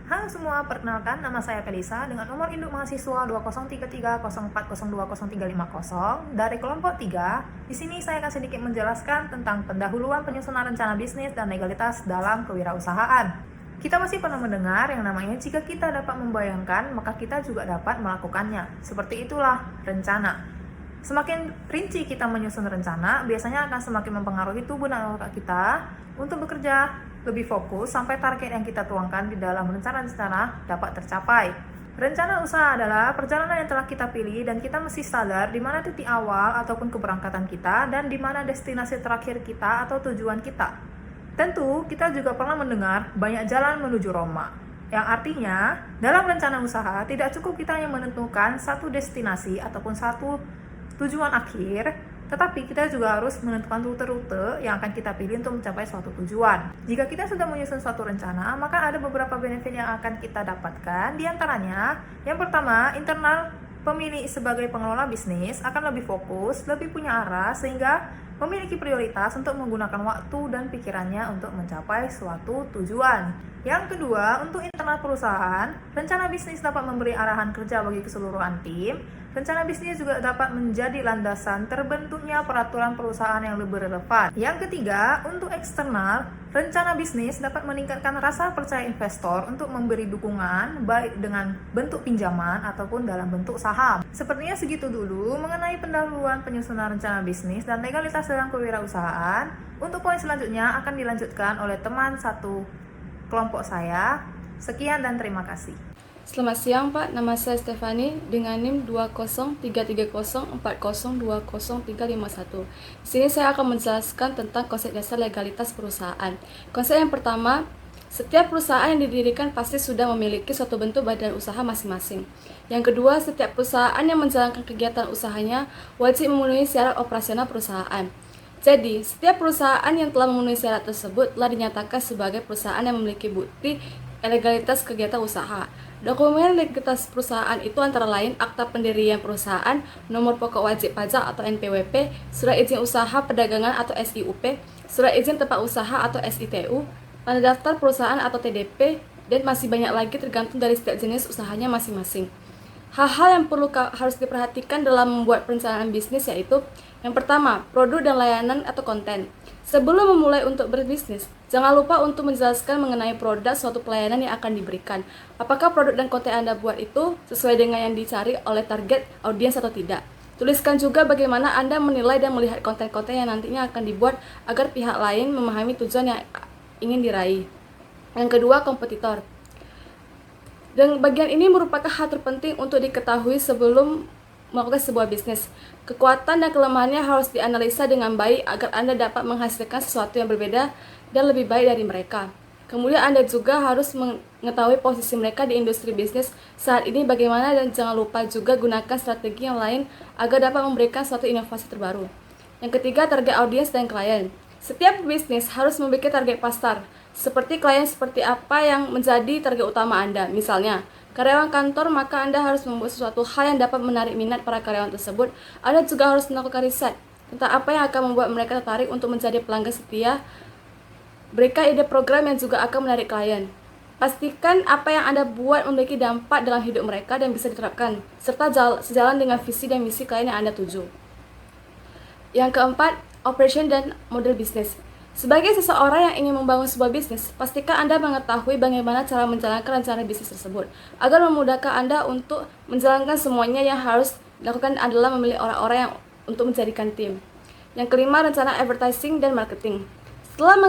Halo semua, perkenalkan nama saya Felisa dengan nomor induk mahasiswa 203304020350 dari kelompok 3. Di sini saya akan sedikit menjelaskan tentang pendahuluan penyusunan rencana bisnis dan legalitas dalam kewirausahaan. Kita masih pernah mendengar yang namanya jika kita dapat membayangkan, maka kita juga dapat melakukannya. Seperti itulah rencana. Semakin rinci kita menyusun rencana, biasanya akan semakin mempengaruhi tubuh dan otak kita untuk bekerja lebih fokus sampai target yang kita tuangkan di dalam rencana-rencana dapat tercapai. Rencana usaha adalah perjalanan yang telah kita pilih dan kita mesti sadar di mana titik awal ataupun keberangkatan kita dan di mana destinasi terakhir kita atau tujuan kita. Tentu, kita juga pernah mendengar banyak jalan menuju Roma, yang artinya dalam rencana usaha tidak cukup kita yang menentukan satu destinasi ataupun satu tujuan akhir, tetapi kita juga harus menentukan rute-rute yang akan kita pilih untuk mencapai suatu tujuan. Jika kita sudah menyusun suatu rencana, maka ada beberapa benefit yang akan kita dapatkan. Di antaranya, yang pertama, internal pemilik sebagai pengelola bisnis akan lebih fokus, lebih punya arah, sehingga memiliki prioritas untuk menggunakan waktu dan pikirannya untuk mencapai suatu tujuan. Yang kedua, untuk internal perusahaan, rencana bisnis dapat memberi arahan kerja bagi keseluruhan tim. Rencana bisnis juga dapat menjadi landasan terbentuknya peraturan perusahaan yang lebih relevan. Yang ketiga, untuk eksternal, rencana bisnis dapat meningkatkan rasa percaya investor untuk memberi dukungan baik dengan bentuk pinjaman ataupun dalam bentuk saham. Sepertinya segitu dulu mengenai pendahuluan penyusunan rencana bisnis dan legalitas dalam kewirausahaan. Untuk poin selanjutnya akan dilanjutkan oleh teman satu kelompok saya. Sekian dan terima kasih. Selamat siang Pak, nama saya Stefani dengan NIM 2033040202351. Di sini saya akan menjelaskan tentang konsep dasar legalitas perusahaan. Konsep yang pertama, setiap perusahaan yang didirikan pasti sudah memiliki suatu bentuk badan usaha masing-masing. Yang kedua, setiap perusahaan yang menjalankan kegiatan usahanya wajib memenuhi syarat operasional perusahaan. Jadi, setiap perusahaan yang telah memenuhi syarat tersebut telah dinyatakan sebagai perusahaan yang memiliki bukti legalitas kegiatan usaha. Dokumen legalitas perusahaan itu antara lain akta pendirian perusahaan, nomor pokok wajib pajak atau NPWP, surat izin usaha perdagangan atau SIUP, surat izin tempat usaha atau SITU, tanda daftar perusahaan atau TDP, dan masih banyak lagi tergantung dari setiap jenis usahanya masing-masing. Hal-hal yang harus diperhatikan dalam membuat perencanaan bisnis yaitu yang pertama, produk dan layanan atau konten. Sebelum memulai untuk berbisnis, jangan lupa untuk menjelaskan mengenai produk suatu pelayanan yang akan diberikan. Apakah produk dan konten Anda buat itu sesuai dengan yang dicari oleh target audiens atau tidak. Tuliskan juga bagaimana Anda menilai dan melihat konten-konten yang nantinya akan dibuat agar pihak lain memahami tujuan yang ingin diraih. Yang kedua, kompetitor. Dan bagian ini merupakan hal terpenting untuk diketahui sebelum melakukan sebuah bisnis. Kekuatan dan kelemahannya harus dianalisa dengan baik agar Anda dapat menghasilkan sesuatu yang berbeda dan lebih baik dari mereka. Kemudian Anda juga harus mengetahui posisi mereka di industri bisnis saat ini bagaimana, dan jangan lupa juga gunakan strategi yang lain agar dapat memberikan suatu inovasi terbaru. Yang ketiga, target audiens dan klien. Setiap bisnis harus memiliki target pasar, seperti klien seperti apa yang menjadi target utama Anda. Misalnya, karyawan kantor, maka Anda harus membuat sesuatu hal yang dapat menarik minat para karyawan tersebut. Anda juga harus melakukan riset tentang apa yang akan membuat mereka tertarik untuk menjadi pelanggan setia. Berikan ide program yang juga akan menarik klien. Pastikan apa yang Anda buat memiliki dampak dalam hidup mereka dan bisa diterapkan, serta sejalan dengan visi dan misi klien yang Anda tuju. Yang keempat, operation dan model bisnis. Sebagai seseorang yang ingin membangun sebuah bisnis, pastikan Anda mengetahui bagaimana cara menjalankan rencana bisnis tersebut. Agar memudahkan Anda untuk menjalankan semuanya, yang harus dilakukan adalah memilih orang-orang yang untuk menjadikan tim. Yang kelima, rencana advertising dan marketing. Setelah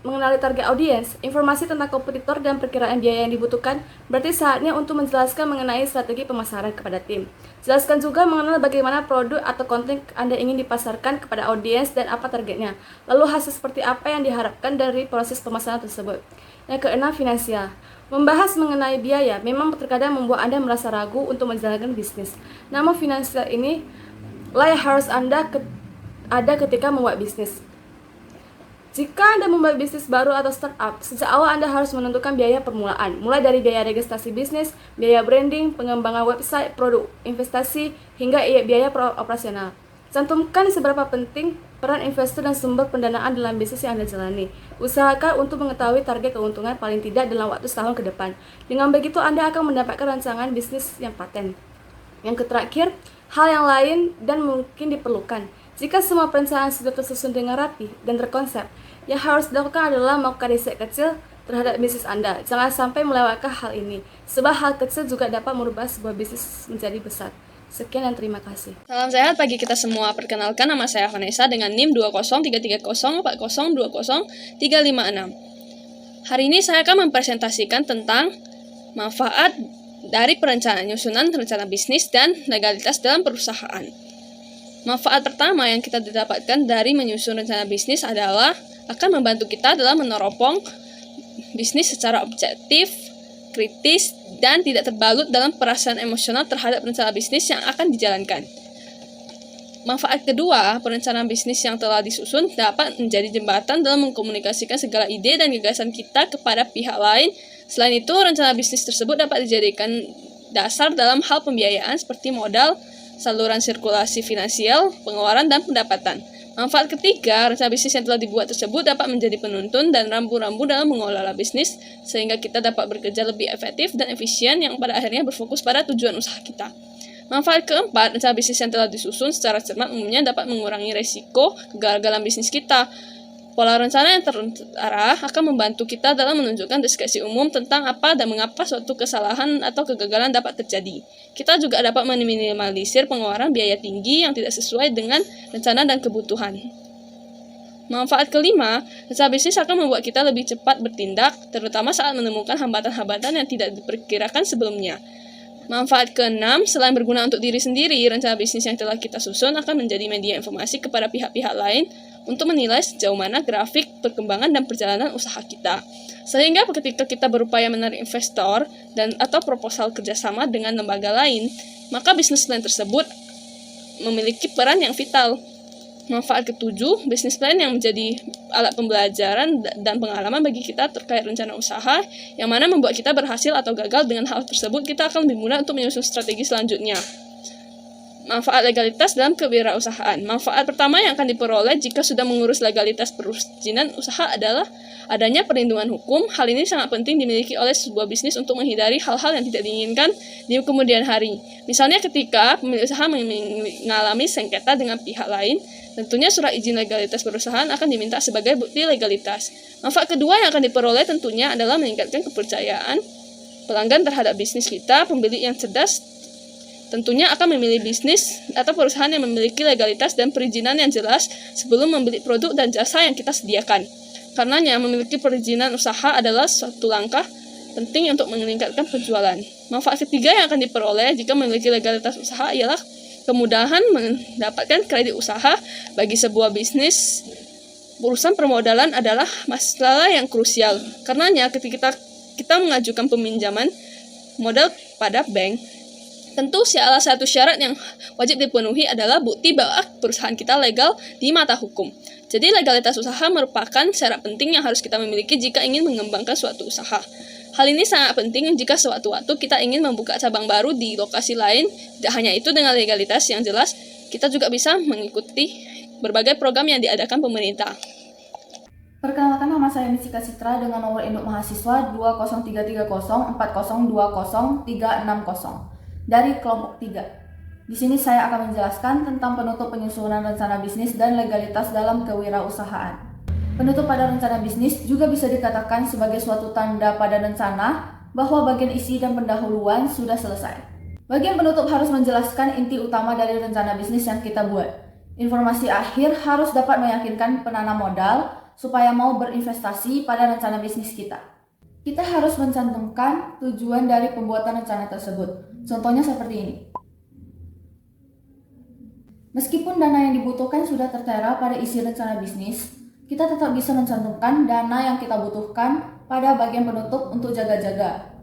mengenali target audiens, informasi tentang kompetitor dan perkiraan biaya yang dibutuhkan, berarti saatnya untuk menjelaskan mengenai strategi pemasaran kepada tim. Jelaskan juga mengenal bagaimana produk atau konten Anda ingin dipasarkan kepada audiens dan apa targetnya. Lalu hasil seperti apa yang diharapkan dari proses pemasaran tersebut. Yang keenam, finansial. Membahas mengenai biaya memang terkadang membuat Anda merasa ragu untuk menjalankan bisnis. Namun finansial ini lah yang harus Anda ada ketika membuat bisnis. Jika Anda membuat bisnis baru atau startup, sejak awal Anda harus menentukan biaya permulaan, mulai dari biaya registrasi bisnis, biaya branding, pengembangan website, produk investasi, hingga biaya operasional. Cantumkan seberapa penting peran investor dan sumber pendanaan dalam bisnis yang Anda jalani. Usahakan untuk mengetahui target keuntungan paling tidak dalam waktu setahun ke depan. Dengan begitu, Anda akan mendapatkan rancangan bisnis yang paten. Yang terakhir, hal yang lain dan mungkin diperlukan. Jika semua perencanaan sudah tersusun dengan rapi dan terkonsep, yang harus dilakukan adalah melakukan riset kecil terhadap bisnis Anda. Jangan sampai melewatkan hal ini, sebab hal kecil juga dapat merubah sebuah bisnis menjadi besar. Sekian dan terima kasih. Salam sehat bagi kita semua. Perkenalkan, nama saya Vanessa dengan NIM 2033040203556. Hari ini saya akan mempresentasikan tentang manfaat dari perencanaan nyusunan rencana bisnis dan legalitas dalam perusahaan. Manfaat pertama yang kita dapatkan dari menyusun rencana bisnis adalah akan membantu kita dalam meneropong bisnis secara objektif, kritis, dan tidak terbalut dalam perasaan emosional terhadap rencana bisnis yang akan dijalankan. Manfaat kedua, perencanaan bisnis yang telah disusun dapat menjadi jembatan dalam mengkomunikasikan segala ide dan gagasan kita kepada pihak lain. Selain itu, rencana bisnis tersebut dapat dijadikan dasar dalam hal pembiayaan seperti modal, saluran sirkulasi finansial, pengeluaran, dan pendapatan. Manfaat ketiga, rencana bisnis yang telah dibuat tersebut dapat menjadi penuntun dan rambu-rambu dalam mengelola bisnis, sehingga kita dapat bekerja lebih efektif dan efisien yang pada akhirnya berfokus pada tujuan usaha kita. Manfaat keempat, rencana bisnis yang telah disusun secara cermat umumnya dapat mengurangi resiko kegagalan bisnis kita. Pola rencana yang terarah akan membantu kita dalam menunjukkan deskripsi umum tentang apa dan mengapa suatu kesalahan atau kegagalan dapat terjadi. Kita juga dapat meminimalisir pengeluaran biaya tinggi yang tidak sesuai dengan rencana dan kebutuhan. Manfaat kelima, rencana bisnis akan membuat kita lebih cepat bertindak, terutama saat menemukan hambatan-hambatan yang tidak diperkirakan sebelumnya. Manfaat keenam, selain berguna untuk diri sendiri, rencana bisnis yang telah kita susun akan menjadi media informasi kepada pihak-pihak lain untuk menilai sejauh mana grafik, perkembangan, dan perjalanan usaha kita. Sehingga ketika kita berupaya menarik investor dan atau proposal kerjasama dengan lembaga lain, maka bisnis plan tersebut memiliki peran yang vital. Manfaat ketujuh, bisnis plan yang menjadi alat pembelajaran dan pengalaman bagi kita terkait rencana usaha, yang mana membuat kita berhasil atau gagal. Dengan hal tersebut, kita akan lebih mudah untuk menyusun strategi selanjutnya. Manfaat legalitas dalam kewirausahaan. Manfaat pertama yang akan diperoleh jika sudah mengurus legalitas perizinan usaha adalah adanya perlindungan hukum. Hal ini sangat penting dimiliki oleh sebuah bisnis untuk menghindari hal-hal yang tidak diinginkan di kemudian hari. Misalnya ketika pemilik usaha mengalami sengketa dengan pihak lain, tentunya surat izin legalitas perusahaan akan diminta sebagai bukti legalitas. Manfaat kedua yang akan diperoleh tentunya adalah meningkatkan kepercayaan pelanggan terhadap bisnis kita. Pembeli yang cerdas tentunya akan memilih bisnis atau perusahaan yang memiliki legalitas dan perizinan yang jelas sebelum membeli produk dan jasa yang kita sediakan. Karenanya, memiliki perizinan usaha adalah suatu langkah penting untuk meningkatkan penjualan. Manfaat ketiga yang akan diperoleh jika memiliki legalitas usaha ialah kemudahan mendapatkan kredit usaha. Bagi sebuah bisnis, urusan permodalan adalah masalah yang krusial. Karenanya, ketika kita mengajukan peminjaman modal pada bank, tentu salah satu syarat yang wajib dipenuhi adalah bukti bahwa perusahaan kita legal di mata hukum. Jadi legalitas usaha merupakan syarat penting yang harus kita miliki jika ingin mengembangkan suatu usaha. Hal ini sangat penting jika sewaktu-waktu kita ingin membuka cabang baru di lokasi lain. Tidak hanya itu, dengan legalitas yang jelas, kita juga bisa mengikuti berbagai program yang diadakan pemerintah. Perkenalkan, nama saya Misika Citra dengan nomor induk mahasiswa 2033040203660 dari kelompok 3. Di sini saya akan menjelaskan tentang penutup penyusunan rencana bisnis dan legalitas dalam kewirausahaan. Penutup pada rencana bisnis juga bisa dikatakan sebagai suatu tanda pada rencana bahwa bagian isi dan pendahuluan sudah selesai. Bagian penutup harus menjelaskan inti utama dari rencana bisnis yang kita buat. Informasi akhir harus dapat meyakinkan penanam modal supaya mau berinvestasi pada rencana bisnis kita. Kita harus mencantumkan tujuan dari pembuatan rencana tersebut. Contohnya seperti ini. Meskipun dana yang dibutuhkan sudah tertera pada isi rencana bisnis, kita tetap bisa mencantumkan dana yang kita butuhkan pada bagian penutup untuk jaga-jaga.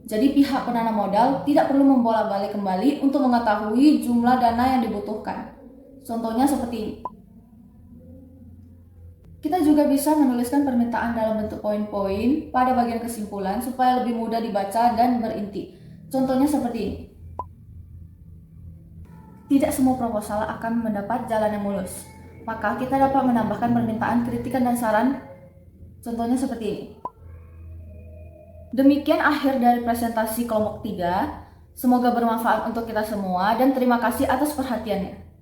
Jadi pihak penanam modal tidak perlu membolak-balik kembali untuk mengetahui jumlah dana yang dibutuhkan. Contohnya seperti ini. Kita juga bisa menuliskan permintaan dalam bentuk poin-poin pada bagian kesimpulan supaya lebih mudah dibaca dan berinti. Contohnya seperti ini. Tidak semua proposal akan mendapat jalan yang mulus. Maka kita dapat menambahkan permintaan, kritikan, dan saran Contohnya seperti ini. Demikian akhir dari presentasi kelompok 3. Semoga bermanfaat untuk kita semua dan terima kasih atas perhatiannya.